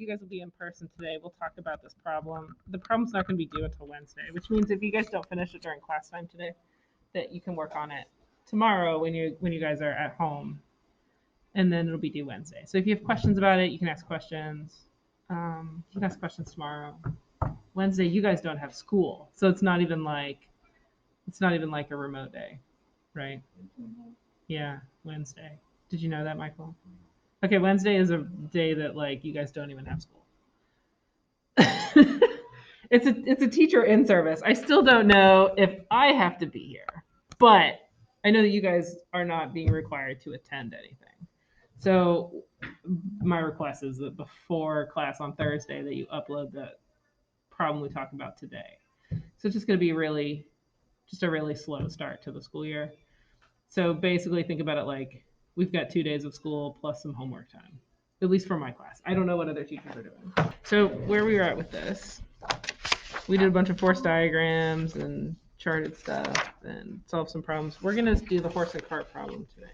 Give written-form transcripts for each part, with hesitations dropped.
You guys will be in person today. We'll talk about this problem. The problem's not going to be due until Wednesday, which means if you guys don't finish it during class time today, that you can work on it tomorrow when you guys are at home, and then it'll be due Wednesday. So if you have questions about it, you can ask questions. You can ask questions tomorrow. Wednesday, you guys don't have school, so it's not even like a remote day, right? Yeah, Wednesday. Did you know that, Michael? Okay, Wednesday is a day that like you guys don't even have school. It's a teacher in service. I still don't know if I have to be here, but I know that you guys are not being required to attend anything. So my request is that before class on Thursday that you upload the problem we talked about today. So it's just going to be just a really slow start to the school year. So basically think about it like we've got 2 days of school plus some homework time, at least for my class. I don't know what other teachers are doing. So where we were at with this, we did a bunch of force diagrams and charted stuff and solved some problems. We're going to do the horse and cart problem today.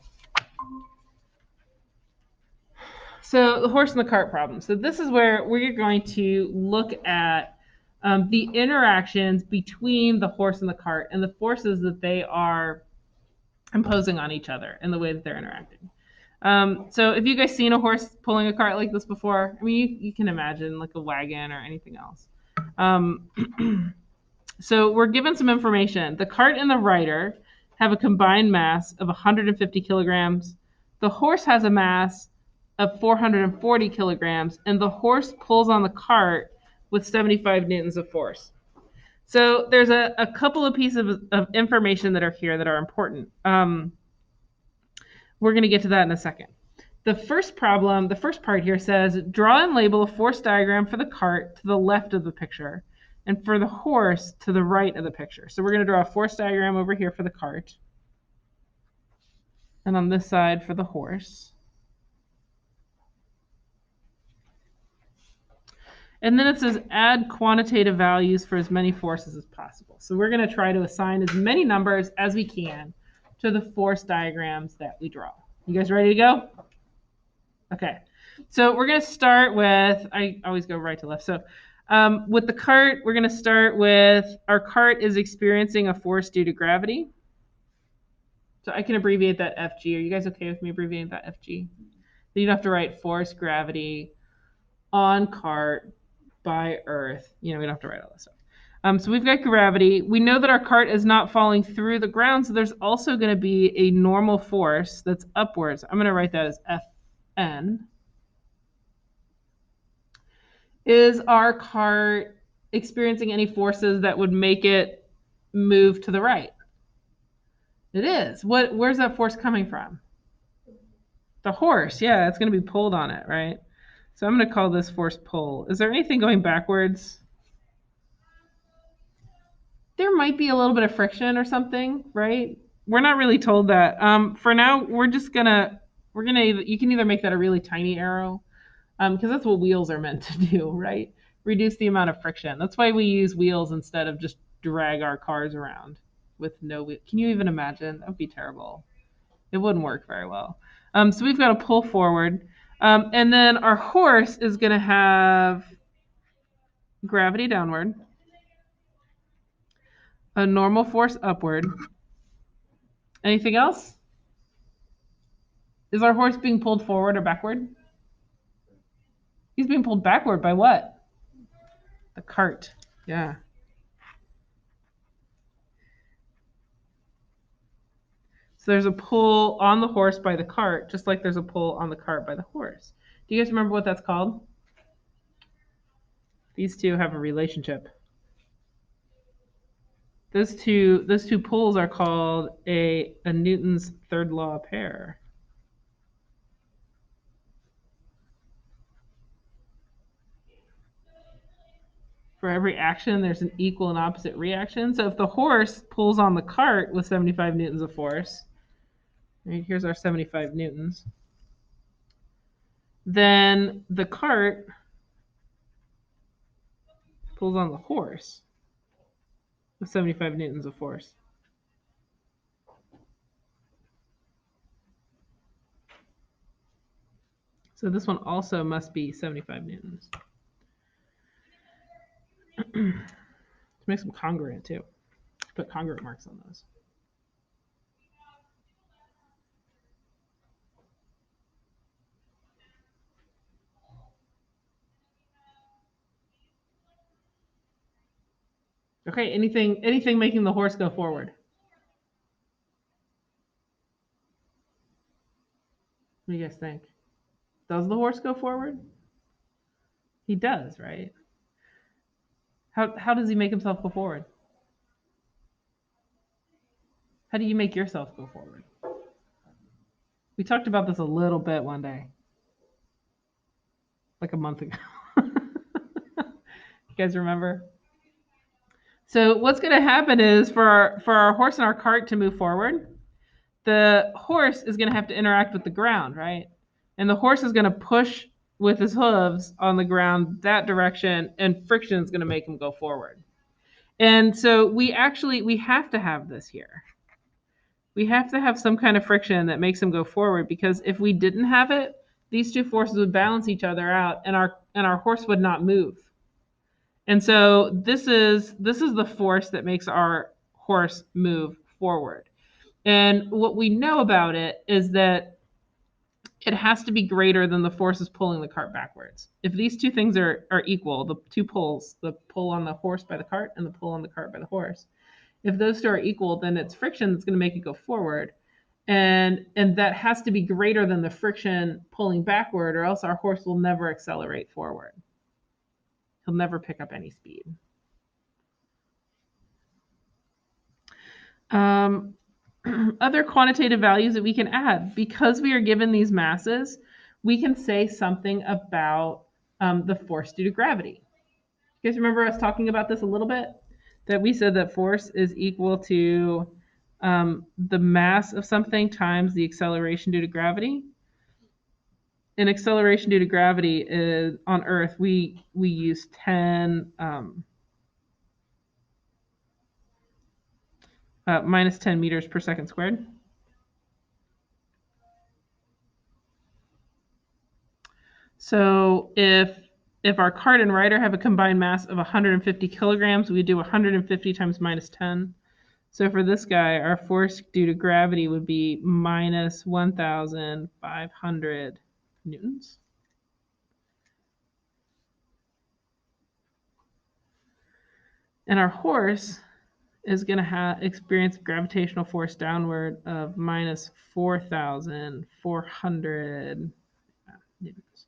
So the horse and the cart problem. So this is where we're going to look at the interactions between the horse and the cart and the forces that they are imposing on each other and the way that they're interacting. So have you guys seen a horse pulling a cart like this before? I mean, you can imagine like a wagon or anything else. So we're given some information. The cart and the rider have a combined mass of 150 kilograms. The horse has a mass of 440 kilograms, and the horse pulls on the cart with 75 newtons of force. So there's a couple of pieces of information that are here that are important. We're going to get to that in a second. The first part here says, draw and label a force diagram for the cart to the left of the picture and for the horse to the right of the picture. So we're going to draw a force diagram over here for the cart and on this side for the horse. And then it says add quantitative values for as many forces as possible. So we're going to try to assign as many numbers as we can to the force diagrams that we draw. You guys ready to go? Okay. So we're going to start with, I always go right to left. So with the cart, we're going to start with our cart is experiencing a force due to gravity. So I can abbreviate that FG. Are you guys okay with me abbreviating that FG? Then you don't have to write force, gravity, on cart, by earth. We don't have to write all this stuff. So we've got gravity. We know that our cart is not falling through the ground, so there's also going to be a normal force that's upwards. I'm going to write that as Fn. Is our cart experiencing any forces that would make it move to the right? It is. Where's that force coming from? The horse. Yeah, it's going to be pulled on it, right? So I'm going to call this force pull. Is there anything going backwards? There might be a little bit of friction or something, right? We're not really told that. For now, we're gonna you can either make that a really tiny arrow, because that's what wheels are meant to do, right? Reduce the amount of friction. That's why we use wheels instead of just drag our cars around with no wheel. Can you even imagine? That would be terrible. It wouldn't work very well. So we've got to pull forward. And then our horse is going to have gravity downward, a normal force upward. Anything else? Is our horse being pulled forward or backward? He's being pulled backward by what? The cart. Yeah. So there's a pull on the horse by the cart, just like there's a pull on the cart by the horse. Do you guys remember what that's called? These two have a relationship. Those two pulls are called a Newton's third law pair. For every action, there's an equal and opposite reaction. So if the horse pulls on the cart with 75 newtons of force, right, here's our 75 newtons, then the cart pulls on the horse with 75 newtons of force. So this one also must be 75 newtons. To make them congruent too. Put congruent marks on those. Okay, anything making the horse go forward? What do you guys think? Does the horse go forward? He does, right? How does he make himself go forward? How do you make yourself go forward? We talked about this a little bit one day, like a month ago. You guys remember? So what's going to happen is for our horse and our cart to move forward, the horse is going to have to interact with the ground, right? And the horse is going to push with his hooves on the ground that direction, and friction is going to make him go forward. And so we have to have this here. We have to have some kind of friction that makes him go forward, because if we didn't have it, these two forces would balance each other out, and our horse would not move. And so this is the force that makes our horse move forward. And what we know about it is that it has to be greater than the forces pulling the cart backwards. If these two things are equal, the two pulls, the pull on the horse by the cart and the pull on the cart by the horse, if those two are equal, then it's friction that's going to make it go forward. And that has to be greater than the friction pulling backward, or else our horse will never accelerate forward. He'll never pick up any speed. Other quantitative values that we can add, because we are given these masses, we can say something about the force due to gravity. You guys remember us talking about this a little bit? That we said that force is equal to the mass of something times the acceleration due to gravity. And acceleration due to gravity is, on Earth, we use 10 minus 10 meters per second squared. So if our cart and rider have a combined mass of 150 kilograms, we do 150 times minus 10. So for this guy, our force due to gravity would be minus 1,500 newtons. And our horse is going to experience gravitational force downward of minus 4,400 newtons.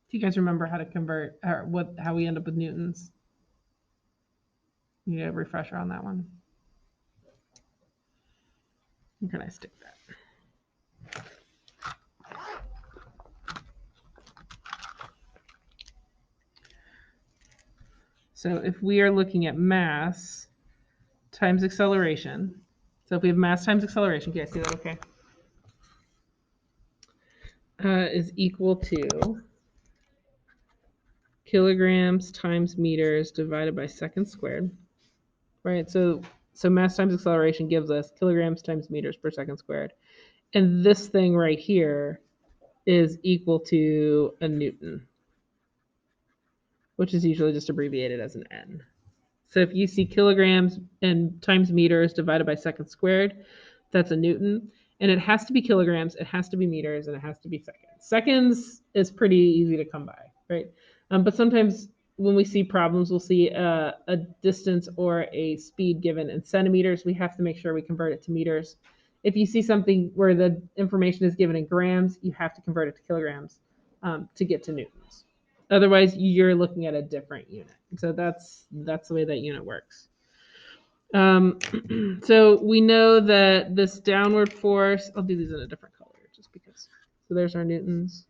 Do you guys remember how to convert, or how we end up with newtons? You need a refresher on that one. Where can I stick that? So if we are looking at mass times acceleration, so if we have mass times acceleration, can you guys see that okay? Is equal to kilograms times meters divided by seconds squared, right? So mass times acceleration gives us kilograms times meters per second squared. And this thing right here is equal to a Newton, which is usually just abbreviated as an N. So if you see kilograms and times meters divided by seconds squared, that's a Newton. And it has to be kilograms, it has to be meters, and it has to be seconds. Seconds is pretty easy to come by, right? But sometimes when we see problems, we'll see a distance or a speed given in centimeters. We have to make sure we convert it to meters. If you see something where the information is given in grams, you have to convert it to kilograms to get to newtons. Otherwise, you're looking at a different unit. So that's the way that unit works. So we know that this downward force, I'll do these in a different color just because. So there's our newtons.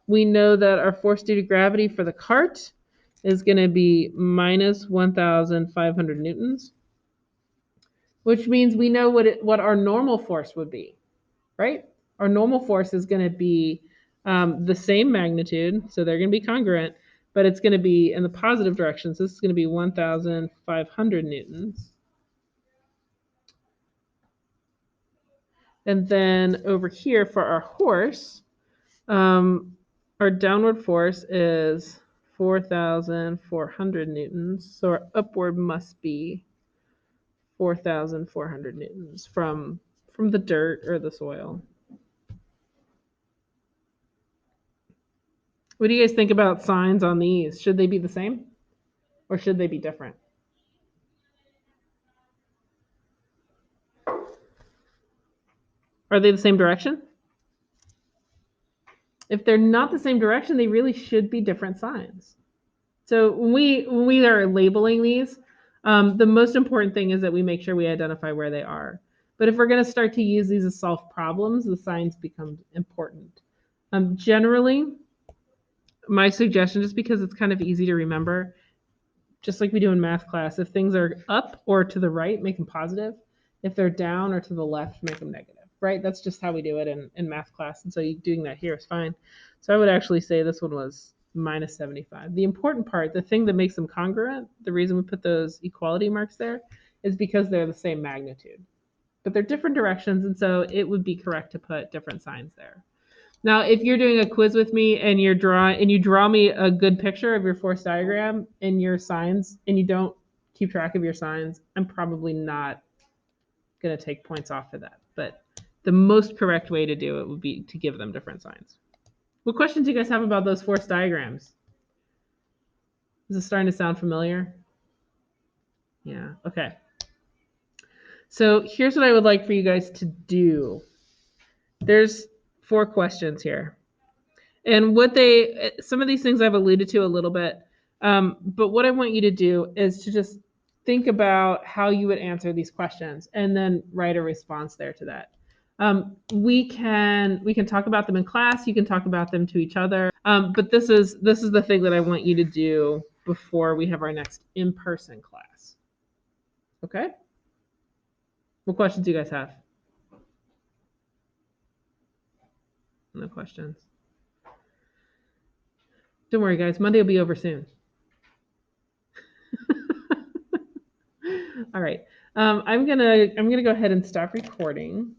We know that our force due to gravity for the cart is going to be minus 1,500 newtons, which means we know what our normal force would be, right? Our normal force is going to be the same magnitude, so they're going to be congruent, but it's going to be in the positive direction. So this is going to be 1,500 newtons. And then over here for our horse, our downward force is 4,400 newtons. So our upward must be 4,400 newtons from the dirt or the soil. What do you guys think about signs on these? Should they be the same or should they be different? Are they the same direction? If they're not the same direction, they really should be different signs. So when we are labeling these, the most important thing is that we make sure we identify where they are. But if we're going to start to use these to solve problems, the signs become important. Generally, my suggestion, just because it's kind of easy to remember, just like we do in math class, if things are up or to the right, make them positive. If they're down or to the left, make them negative, right? That's just how we do it in math class. And so doing that here is fine. So I would actually say this one was minus 75. The important part, the thing that makes them congruent, the reason we put those equality marks there is because they're the same magnitude. But they're different directions, and so it would be correct to put different signs there. Now, if you're doing a quiz with me and you draw me a good picture of your force diagram and your signs, and you don't keep track of your signs, I'm probably not going to take points off for that. But the most correct way to do it would be to give them different signs. What questions do you guys have about those force diagrams? Is it starting to sound familiar? Yeah, okay. So here's what I would like for you guys to do. There's 4 questions here. And some of these things I've alluded to a little bit, but what I want you to do is to just think about how you would answer these questions and then write a response there to that. We can talk about them in class. You can talk about them to each other. But this is the thing that I want you to do before we have our next in-person class. Okay? What questions do you guys have? No questions. Don't worry, guys. Monday will be over soon. All right. I'm gonna go ahead and stop recording.